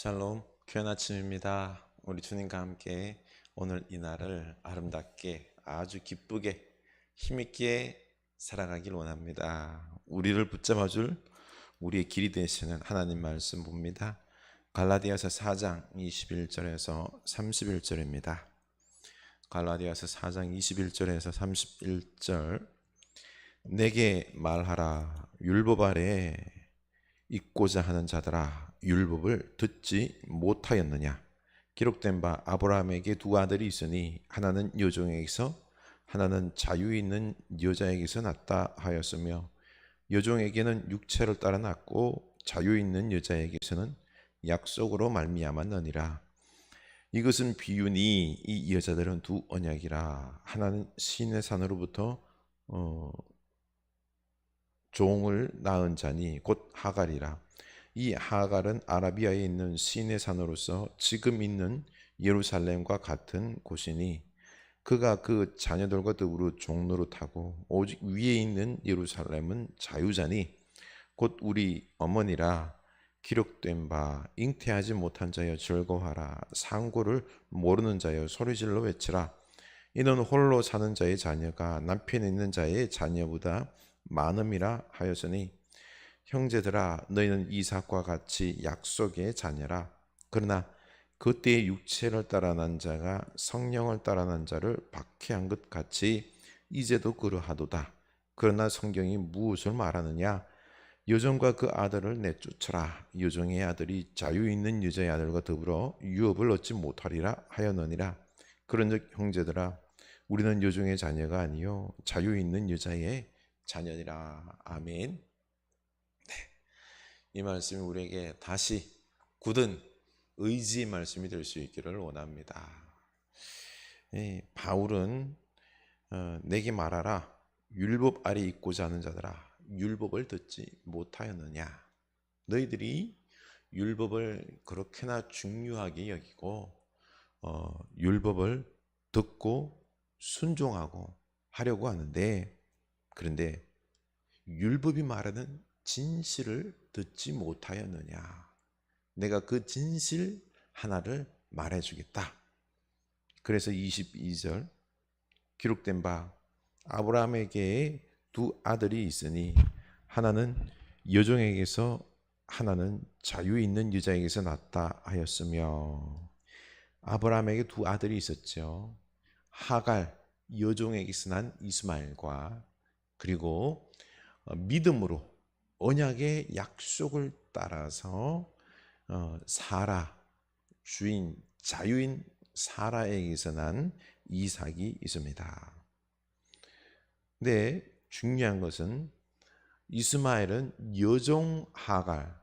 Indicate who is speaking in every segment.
Speaker 1: 샬롬, 귀한 아침입니다. 우리 주님과 함께 오늘 이 날을 아름답게 아주 기쁘게 힘있게 살아가길 원합니다. 우리를 붙잡아줄 우리의 길이 되시는 하나님 말씀 봅니다. 갈라디아서 4장 21절에서 31절입니다. 갈라디아서 4장 21절에서 31절. 내게 말하라. 율법 아래 있고자 하는 자들아, 율법을 듣지 못하였느냐? 기록된 바 아브라함에게 두 아들이 있으니 하나는 여종에게서 하나는 자유 있는 여자에게서 났다 하였으며, 여종에게는 육체를 따라 났고 자유 있는 여자에게서는 약속으로 말미암았느니라. 이것은 비유니 이 여자들은 두 언약이라. 하나는 시내 산으로부터 종을 낳은 자니 곧 하갈이라. 이 하갈은 아라비아에 있는 시내 산으로서 지금 있는 예루살렘과 같은 곳이니, 그가 그 자녀들과 더불어 종노릇하고 오직 위에 있는 예루살렘은 자유자니 곧 우리 어머니라. 기록된 바 잉태하지 못한 자여 즐거워하라. 상고를 모르는 자여 소리질러 외치라. 이는 홀로 사는 자의 자녀가 남편 있는 자의 자녀보다 많음이라 하였으니, 형제들아 너희는 이삭과 같이 약속의 자녀라. 그러나 그때의 육체를 따라 난 자가 성령을 따라 난 자를 박해한 것 같이 이제도 그러하도다. 그러나 성경이 무엇을 말하느냐? 여종과 그 아들을 내쫓으라. 여종의 아들이 자유 있는 여자의 아들과 더불어 유업을 얻지 못하리라 하였느니라. 그런즉 형제들아, 우리는 여종의 자녀가 아니요 자유 있는 여자의 자녀니라. 아멘. 이 말씀이 우리에게 다시 굳은 의지의 말씀이 될 수 있기를 원합니다. 바울은 내게 말하라. 율법 아래 있고자 하는 자들아, 율법을 듣지 못하였느냐? 너희들이 율법을 그렇게나 중요하게 여기고 율법을 듣고 순종하고 하려고 하는데, 그런데 율법이 말하는 진실을 듣지 못하였느냐? 내가 그 진실 하나를 말해주겠다. 그래서 22절 기록된 바 아브라함에게 두 아들이 있으니 하나는 여종에게서 하나는 자유 있는 여자에게서 났다 하였으며, 아브라함에게 두 아들이 있었죠. 하갈, 여종에게서 난 이스마엘과, 그리고 믿음으로 언약의 약속을 따라서 사라, 주인 자유인 사라에게서 난 이삭이 있습니다. 근데 중요한 것은 이스마엘은 여종 하갈,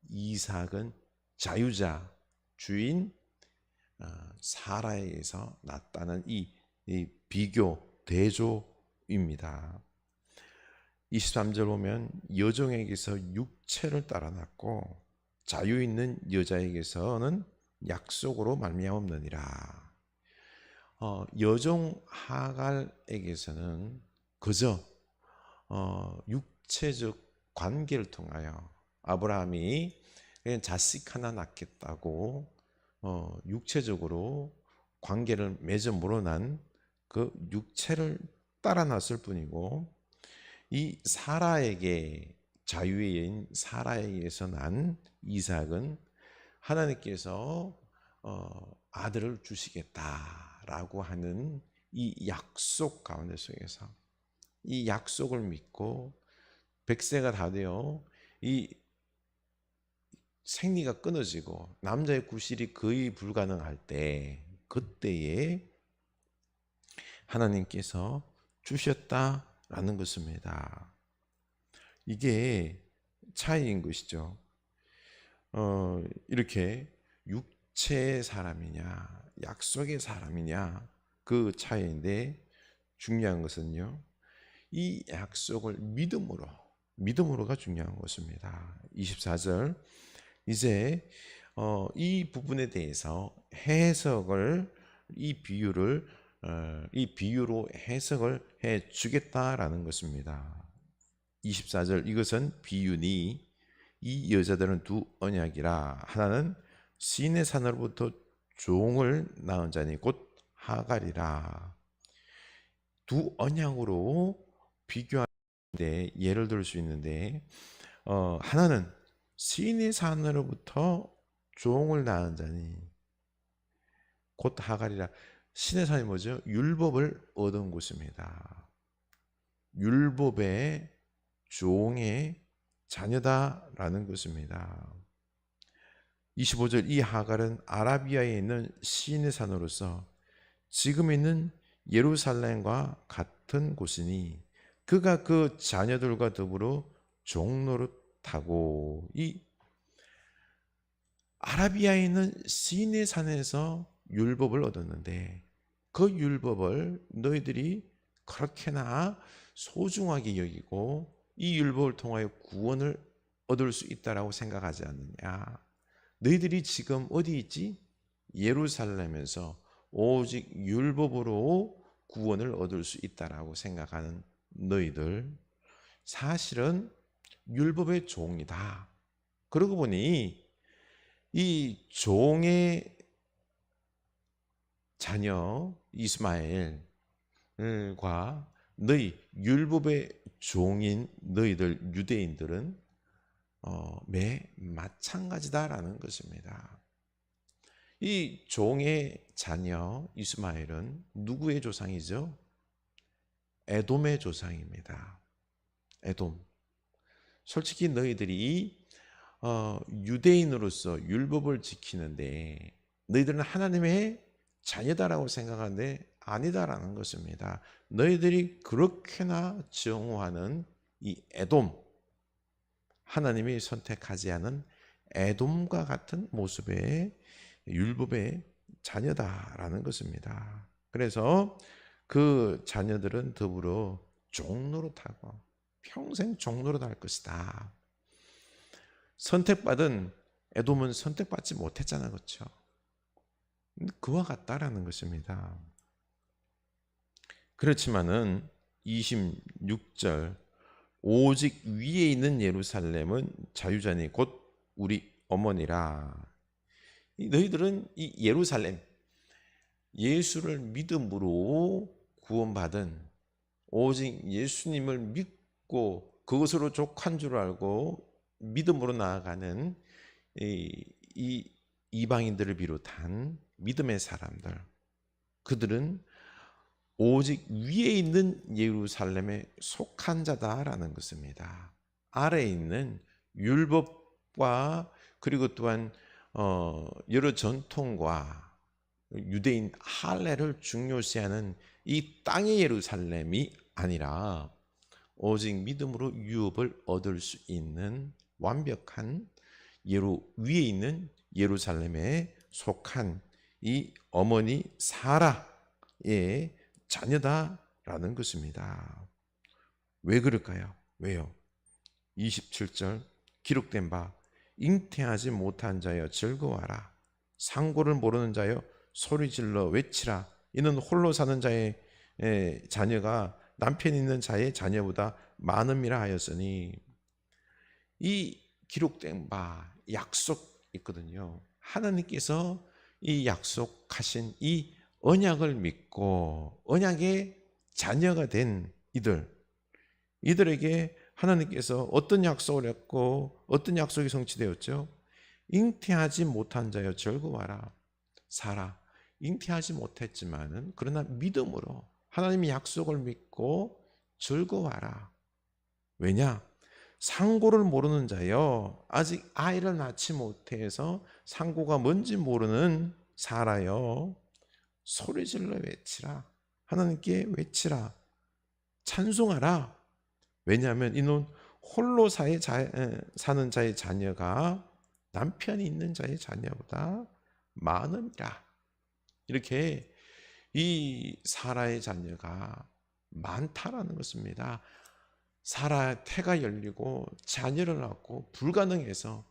Speaker 1: 이삭은 자유자 주인 사라에게서 났다는 이 비교 대조입니다. 23절 보면 여종에게서 육체를 따라 났고 자유 있는 여자에게서는 약속으로 말미암았느니라. 여종 하갈에게서는 그저 육체적 관계를 통하여 아브라함이 그냥 자식 하나 낳겠다고 육체적으로 관계를 맺어 물어난 그 육체를 따라 났을 뿐이고, 이 사라에게, 자유의 여인 사라에게서 난 이삭은 하나님께서 아들을 주시겠다라고 하는 이 약속 가운데 속에서 이 약속을 믿고 100세가 다 되어 이 생리가 끊어지고 남자의 구실이 거의 불가능할 때, 그때에 하나님께서 주셨다라는 것입니다. 이게 차이인 것이죠. 이렇게 육체의 사람이냐 약속의 사람이냐 그 차이인데, 중요한 것은요, 이 약속을 믿음으로가 중요한 것입니다. 24절 이제 이 부분에 대해서 해석을, 이 비유로 해석을 해 주겠다라는 것입니다. 24절 이것은 비유니 이 여자들은 두 언약이라. 하나는 시내 산으로부터 종을 낳은 자니 곧 하갈이라. 두 언약으로 비교하는데 예를 들 수 있는데, 하나는 시내 산으로부터 종을 낳은 자니 곧 하갈이라. 시내 산이 뭐죠? 율법을 얻은 곳입니다. 율법의 종의 자녀다라는 것입니다. 25절, 이 하갈은 아라비아에 있는 시내 산으로서 지금 있는 예루살렘과 같은 곳이니 그가 그 자녀들과 더불어 종노릇하고. 이 아라비아에 있는 시내 산에서 율법을 얻었는데 그 율법을 너희들이 그렇게나 소중하게 여기고 이 율법을 통하여 구원을 얻을 수 있다라고 생각하지 않느냐. 너희들이 지금 어디 있지? 예루살렘에서 오직 율법으로 구원을 얻을 수 있다라고 생각하는 너희들, 사실은 율법의 종이다. 그러고 보니 이 종의 자녀 이스마엘과 너희 율법의 종인 너희들 유대인들은 매 마찬가지다라는 것입니다. 이 종의 자녀 이스마엘은 누구의 조상이죠? 에돔의 조상입니다. 에돔. 솔직히 너희들이 유대인으로서 율법을 지키는데 너희들은 하나님의 자녀다라고 생각하는데 아니다라는 것입니다. 너희들이 그렇게나 증오하는 이 에돔, 하나님이 선택하지 않은 에돔과 같은 모습의 율법의 자녀다라는 것입니다. 그래서 그 자녀들은 더불어 종노릇하고 평생 종노릇할 것이다. 선택받은 에돔은 선택받지 못했잖아, 그렇죠? 그와 같다라는 것입니다. 그렇지만은 26절, 오직 위에 있는 예루살렘은 자유자니 곧 우리 어머니라. 너희들은 이 예루살렘, 예수를 믿음으로 구원받은, 오직 예수님을 믿고 그것으로 족한 줄 알고 믿음으로 나아가는 이 이방인들을 비롯한 믿음의 사람들, 그들은 오직 위에 있는 예루살렘에 속한 자다라는 것입니다. 아래에 있는 율법과 그리고 또한 여러 전통과 유대인 할례를 중요시하는 이 땅의 예루살렘이 아니라 오직 믿음으로 유업을 얻을 수 있는 완벽한 위에 있는 예루살렘에 속한 이 어머니 사라의 자녀다라는 것입니다. 왜 그럴까요? 왜요? 27절, 기록된 바 잉태하지 못한 자여 즐거워하라. 상고를 모르는 자여 소리질러 외치라. 이는 홀로 사는 자의 자녀가 남편 있는 자의 자녀보다 많음이라 하였으니. 이 기록된 바 약속 있거든요. 하나님께서 이 약속하신 이 언약을 믿고 언약의 자녀가 된 이들에게 하나님께서 어떤 약속을 했고 어떤 약속이 성취되었죠? 잉태하지 못한 자여 즐거워하라. 사라, 잉태하지 못했지만은 그러나 믿음으로 하나님의 약속을 믿고 즐거워하라. 왜냐? 상고를 모르는 자여, 아직 아이를 낳지 못해서 상고가 뭔지 모르는 사라여, 소리질러 외치라. 하나님께 외치라. 찬송하라. 왜냐하면 이는 홀로 사는 자의 자녀가 남편이 있는 자의 자녀보다 많음이라. 이렇게 이 사라의 자녀가 많다라는 것입니다. 사라 태가 열리고 자녀를 낳고 불가능해서,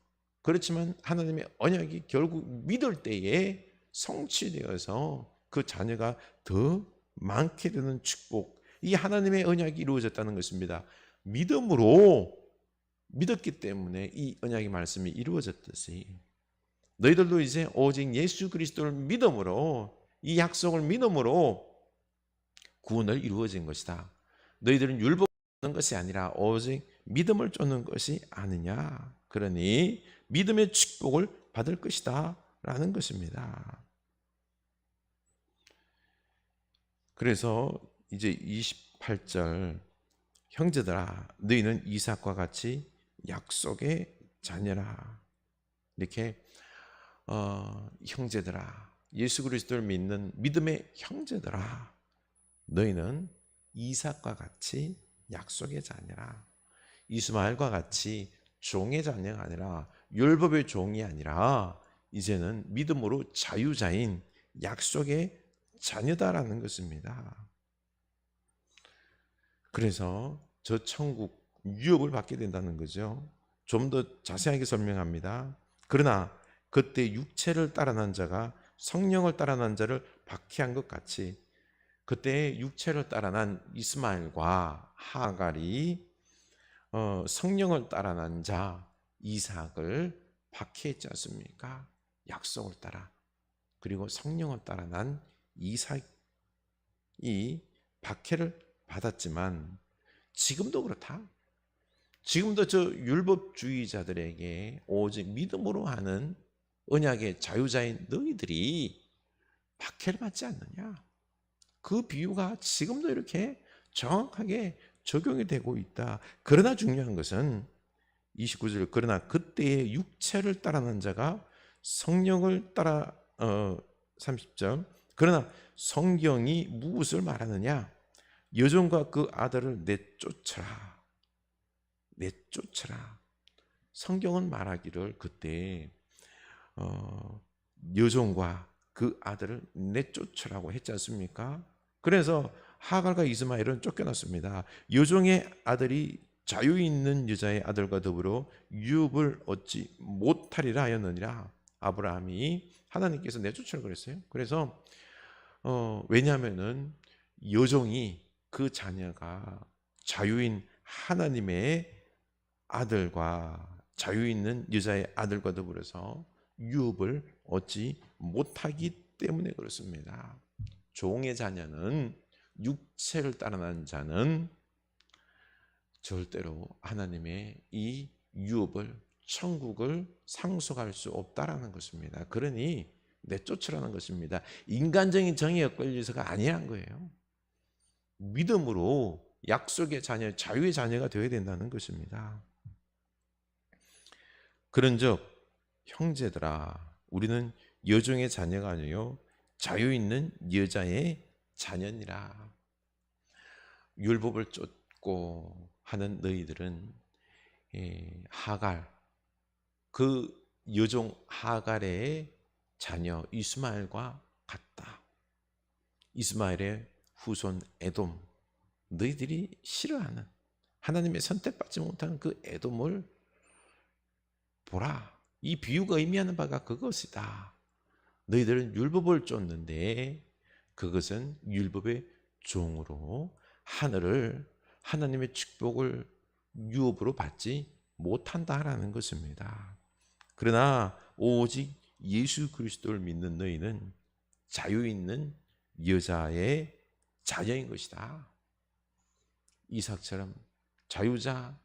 Speaker 1: 그렇지만 하나님의 언약이 결국 믿을 때에 성취되어서 그 자녀가 더 많게 되는 축복, 이 하나님의 언약이 이루어졌다는 것입니다. 믿음으로 믿었기 때문에 이 언약의 말씀이 이루어졌듯이 너희들도 이제 오직 예수 그리스도를 믿음으로, 이 약속을 믿음으로 구원을 이루어진 것이다. 너희들은 율법을 쫓는 것이 아니라 오직 믿음을 쫓는 것이 아니냐. 그러니 믿음의 축복을 받을 것이다 라는 것입니다. 그래서 이제 28절, 형제들아 너희는 이삭과 같이 약속의 자녀라. 이렇게 형제들아, 예수 그리스도를 믿는 믿음의 형제들아, 너희는 이삭과 같이 약속의 자녀라. 이스마엘과 같이 종의 자녀가 아니라, 율법의 종이 아니라 이제는 믿음으로 자유자인 약속의 자녀다라는 것입니다. 그래서 저 천국 유업을 받게 된다는 거죠. 좀 더 자세하게 설명합니다. 그러나 그때 육체를 따라난 자가 성령을 따라난 자를 박해한 것 같이, 그때 육체를 따라난 이스마엘과 하갈이 성령을 따라난 자 이삭을 박해했지 않습니까? 약속을 따라. 그리고 성령을 따라난 이삭이 박해를 받았지만 지금도 그렇다. 지금도 저 율법주의자들에게 오직 믿음으로 하는 언약의 자유자인 너희들이 박해를 받지 않느냐. 그 비유가 지금도 이렇게 정확하게 적용이 되고 있다. 그러나 중요한 것은 29절, 그러나 그때의 육체를 따라난 자가 성령을 따라 30절, 그러나 성경이 무엇을 말하느냐? 여종과 그 아들을 내쫓으라. 내쫓으라. 성경은 말하기를 그때 여종과 그 아들을 내쫓으라고 했지 않습니까? 그래서 하갈과 이스마엘은 쫓겨났습니다. 여종의 아들이 자유 있는 여자의 아들과 더불어 유업을 얻지 못하리라 하였느니라. 아브라함이 하나님께서 내쫓으라고 그랬어요. 그래서 왜냐하면은 여종이, 그 자녀가 자유인 하나님의 아들과 자유 있는 여자의 아들과 더불어서 유업을 얻지 못하기 때문에 그렇습니다. 종의 자녀는, 육체를 따라난 자는 절대로 하나님의 이 유업을, 천국을 상속할 수 없다라는 것입니다. 그러니 내쫓으라는 것입니다. 인간적인 정의에 끌려서가 아니란 거예요. 믿음으로 약속의 자녀, 자유의 자녀가 되어야 된다는 것입니다. 그런즉 형제들아, 우리는 여종의 자녀가 아니요 자유 있는 여자의 자녀니라. 율법을 쫓고 하는 너희들은 하갈, 그 여종 하갈의 자녀 이스마엘과 같다. 이스마엘의 후손 에돔, 너희들이 싫어하는, 하나님의 선택받지 못하는 그 에돔을 보라. 이 비유가 의미하는 바가 그것이다. 너희들은 율법을 쫓는데 그것은 율법의 종으로 하나님의 축복을 유업으로 받지 못한다라는 것입니다. 그러나 오직 예수 그리스도를 믿는 너희는 자유 있는 여자의 자녀인 것이다. 이삭처럼 자유자,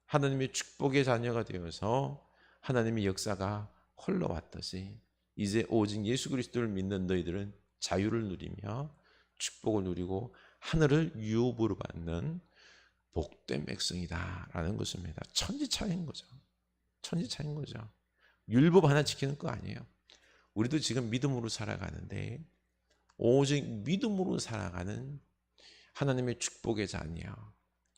Speaker 1: 하나님의 축복의 자녀가 되어서 하나님의 역사가 흘러왔듯이 이제 오직 예수 그리스도를 믿는 너희들은 자유를 누리며 축복을 누리고 하늘을 유업으로 받는 복된 백성이다라는 것입니다. 천지차이인 거죠. 천지차이인 거죠. 율법 하나 지키는 거 아니에요. 우리도 지금 믿음으로 살아가는데 오직 믿음으로 살아가는 하나님의 축복의 자녀,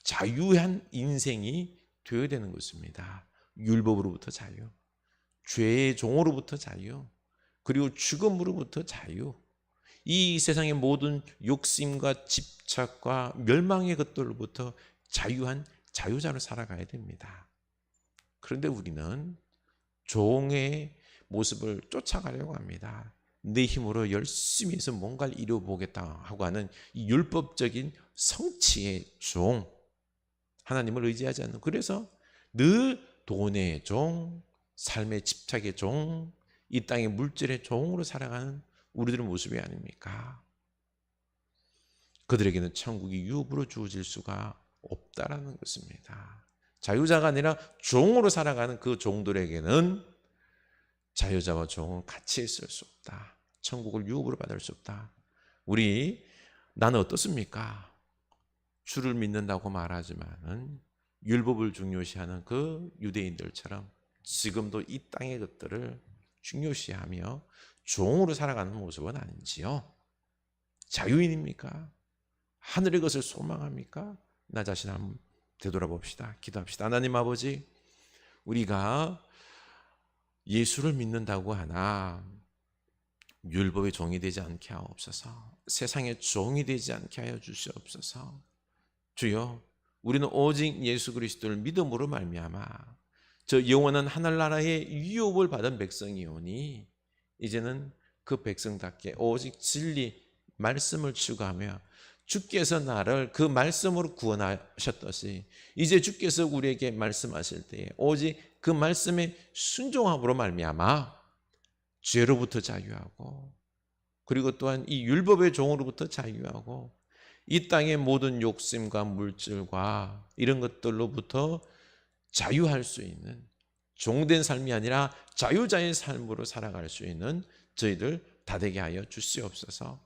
Speaker 1: 자유한 인생이 되어야 되는 것입니다. 율법으로부터 자유, 죄의 종으로부터 자유, 그리고 죽음으로부터 자유, 이 세상의 모든 욕심과 집착과 멸망의 것들로부터 자유한 자유자로 살아가야 됩니다. 그런데 우리는 종의 모습을 쫓아가려고 합니다. 내 힘으로 열심히 해서 뭔가를 이루어보겠다 하고 하는 이 율법적인 성취의 종, 하나님을 의지하지 않는, 그래서 늘 돈의 종, 삶의 집착의 종, 이 땅의 물질의 종으로 살아가는 우리들의 모습이 아닙니까? 그들에게는 천국이 유업으로 주어질 수가 없다라는 것입니다. 자유자가 아니라 종으로 살아가는 그 종들에게는 자유자와 종은 같이 있을 수 없다. 천국을 유업으로 받을 수 없다. 나는 어떻습니까? 주를 믿는다고 말하지만은 율법을 중요시하는 그 유대인들처럼 지금도 이 땅의 것들을 중요시하며 종으로 살아가는 모습은 아닌지요? 자유인입니까? 하늘의 것을 소망합니까? 나 자신 한번 되돌아봅시다. 기도합시다. 하나님 아버지, 우리가 예수를 믿는다고 하나 율법의 종이 되지 않게 하옵소서. 세상의 종이 되지 않게 하여 주시옵소서. 주여, 우리는 오직 예수 그리스도를 믿음으로 말미암아 저 영원한 하늘나라의 유업을 받은 백성이오니 이제는 그 백성답게 오직 진리 말씀을 추구하며 주께서 나를 그 말씀으로 구원하셨듯이 이제 주께서 우리에게 말씀하실 때에 오직 그 말씀에 순종함으로 말미암아 죄로부터 자유하고 그리고 또한 이 율법의 종으로부터 자유하고 이 땅의 모든 욕심과 물질과 이런 것들로부터 자유할 수 있는 종된 삶이 아니라 자유자의 삶으로 살아갈 수 있는 저희들 다 되게 하여 주시옵소서.